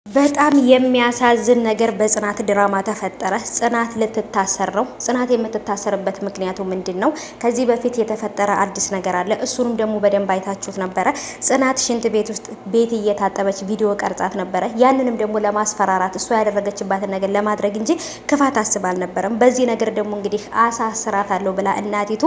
በጣም የሚያሳዝን ነገር በጽናት ድራማ ተፈጠረ። ጽናት ልትታሰር ነው። ጽናት የምትታሰርበት ምክንያቱ ምንድን ነው? ከዚህ በፊት የተፈጠረ አዲስ ነገር አለ። እሱንም ደግሞ በደንብ አይታችሁት ነበረ። ጽናት ሽንት ቤት ውስጥ ቤት እየታጠበች ቪዲዮ ቀርጻት ነበረ። ያንንም ደግሞ ለማስፈራራት እሷ ያደረገችባትን ነገር ለማድረግ እንጂ ክፋት አስብ አልነበረም። በዚህ ነገር ደግሞ እንግዲህ አሳስራታለሁ ብላ እናቲቱ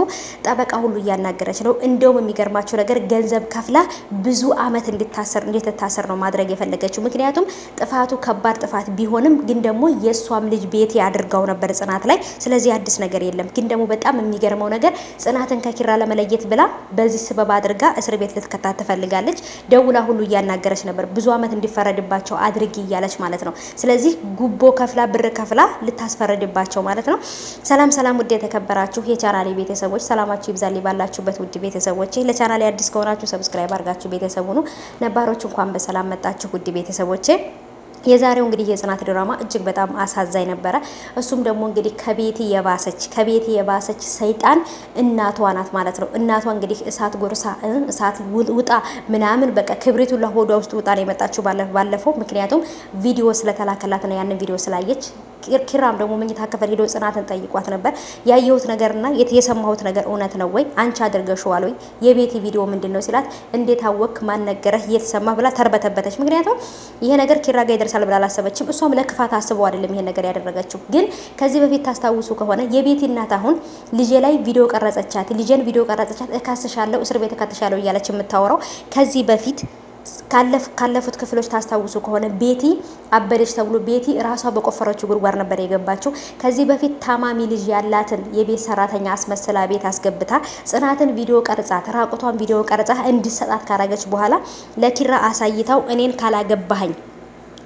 ጠበቃ ሁሉ እያናገረች ነው። እንደውም የሚገርማቸው ነገር ገንዘብ ከፍላ ብዙ አመት እንድትታሰር ነው ማድረግ የፈለገችው። ምክንያቱም ጥፋቱ ከባድ ጥፋት ቢሆንም ግን ደግሞ የሷም ልጅ ቤት ያድርጋው ነበር ጽናት ላይ። ስለዚህ አዲስ ነገር የለም። ግን ደግሞ በጣም የሚገርመው ነገር ጽናትን ከኪራ ለመለየት ብላ በዚህ ስበብ አድርጋ እስር ቤት ልትከታት ትፈልጋለች። ደውላ ሁሉ እያናገረች ነበር። ብዙ አመት እንዲፈረድባቸው አድርጊ እያለች ማለት ነው። ስለዚህ ጉቦ ከፍላ ብር ከፍላ ልታስፈረድባቸው ማለት ነው። ሰላም ሰላም፣ ውድ የተከበራችሁ የቻናሌ ቤተሰቦች ሰላማችሁ ይብዛልኝ ባላችሁበት። ውድ ቤተሰቦቼ ለቻናሌ አዲስ ከሆናችሁ ሰብስክራይብ አድርጋችሁ ቤተሰቡ ነው። ነባሮች እንኳን በሰላም መጣችሁ ውድ ቤተሰቦቼ። የዛሬው እንግዲህ የጽናት ድራማ እጅግ በጣም አሳዛኝ ነበረ። እሱም ደግሞ እንግዲህ ከቤቲ የባሰች ሰይጣን እናቷ ናት ማለት ነው። እናቷ እንግዲህ እሳት ጎርሳ እሳት ውጣ ምናምን በቃ ክብሪቱን ለሆዷ ውስጥ ውጣ ነው የመጣችው ባለፈው። ምክንያቱም ቪዲዮ ስለተላከላት ነው። ያንን ቪዲዮ ስላየች ኪራም ደግሞ መኝታ ክፍል ሄዶ ጽናትን ጠይቋት ነበር። ያየሁት ነገርና የሰማሁት ነገር እውነት ነው ወይ? አንቺ አድርገሽዋል ወይ? የቤቲ ቪዲዮ ምንድነው ሲላት፣ እንዴት አወክ? ማን ነገረህ? እየተሰማ ብላ ተርበተበተች። ምክንያቱም ይሄ ነገር ኪራ ጋር ይደርሳል ብላ አላሰበችም። እሷም ለክፋት አስበው አይደለም ይሄን ነገር ያደረገችው። ግን ከዚህ በፊት ታስታውሱ ከሆነ የቤቲ እናት አሁን ልጄ ላይ ቪዲዮ ቀረጸቻት፣ ልጄን ቪዲዮ ቀረጸቻት፣ እካስሻለሁ፣ እስር ቤት እከትሻለሁ እያለች የምታወራው ከዚህ በፊት ካለፉት ክፍሎች ታስታውሱ ከሆነ ቤቲ አበደች ተብሎ ቤቲ ራሷ በቆፈረችው ጉድጓድ ነበር የገባችው። ከዚህ በፊት ታማሚ ልጅ ያላትን የቤት ሰራተኛ አስመስላ ቤት አስገብታ ጽናትን ቪዲዮ ቀርጻት ራቁቷን ቪዲዮ ቀርጻ እንዲሰጣት ካረገች በኋላ ለኪራ አሳይታው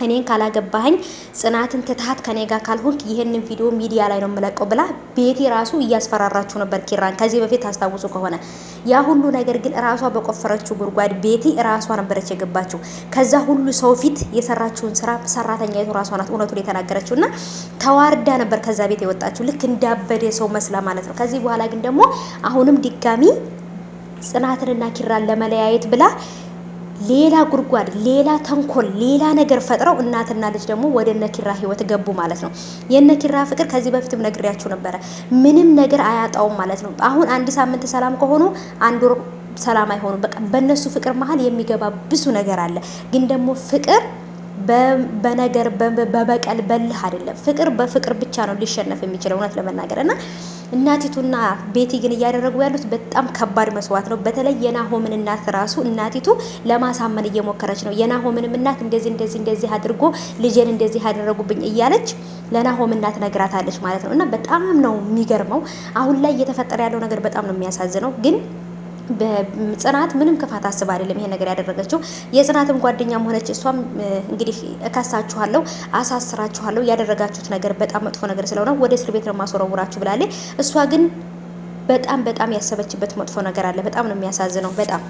እኔን ካላገባኸኝ ጽናትን ትታት ከኔ ጋር ካልሆንክ ይሄንን ቪዲዮ ሚዲያ ላይ ነው የምለቀው ብላ ቤቲ ራሱ እያስፈራራችሁ ነበር ኪራን። ከዚህ በፊት ታስታውሱ ከሆነ ያ ሁሉ ነገር ግን ራሷ በቆፈረችው ጉድጓድ ቤቲ ራሷ ነበረች የገባችው። ከዛ ሁሉ ሰው ፊት የሰራችውን ስራ ሰራተኛይቱ ራሷ ናት እውነቱን የተናገረችውና ተዋርዳ ነበር ከዛ ቤት የወጣችው ልክ እንዳበደ ሰው መስላ ማለት ነው። ከዚህ በኋላ ግን ደግሞ አሁንም ድጋሚ ጽናትንና ኪራን ለመለያየት ብላ ሌላ ጉድጓድ፣ ሌላ ተንኮል፣ ሌላ ነገር ፈጥረው እናትና ልጅ ደግሞ ወደ ነኪራ ህይወት ገቡ ማለት ነው። የነኪራ ፍቅር ከዚህ በፊትም ነግሬያችሁ ነበረ፣ ምንም ነገር አያጣውም ማለት ነው። አሁን አንድ ሳምንት ሰላም ከሆኑ አንድ ወር ሰላም አይሆኑም። በቃ በእነሱ ፍቅር መሀል የሚገባ ብዙ ነገር አለ። ግን ደግሞ ፍቅር በነገር በበቀል በልህ አይደለም። ፍቅር በፍቅር ብቻ ነው ሊሸነፍ የሚችለው እውነት ለመናገር እና እናቲቱና ቤቲ ግን እያደረጉ ያሉት በጣም ከባድ መስዋዕት ነው። በተለይ የናሆምን እናት ራሱ እናቲቱ ለማሳመን እየሞከረች ነው። የናሆምንም እናት እንደዚህ አድርጎ ልጄን እንደዚህ ያደረጉብኝ እያለች ለናሆም እናት ነግራታለች ማለት ነው። እና በጣም ነው የሚገርመው አሁን ላይ እየተፈጠረ ያለው ነገር በጣም ነው የሚያሳዝነው። ግን በጽናት ምንም ክፋት አስባ አይደለም ይሄ ነገር ያደረገችው። የጽናትም ጓደኛም ሆነች እሷም እንግዲህ እከሳችኋለሁ፣ አሳስራችኋለሁ ያደረጋችሁት ነገር በጣም መጥፎ ነገር ስለሆነ ወደ እስር ቤት ነው ማስወረውራችሁ ብላለች። እሷ ግን በጣም ያሰበችበት መጥፎ ነገር አለ። በጣም ነው የሚያሳዝነው በጣም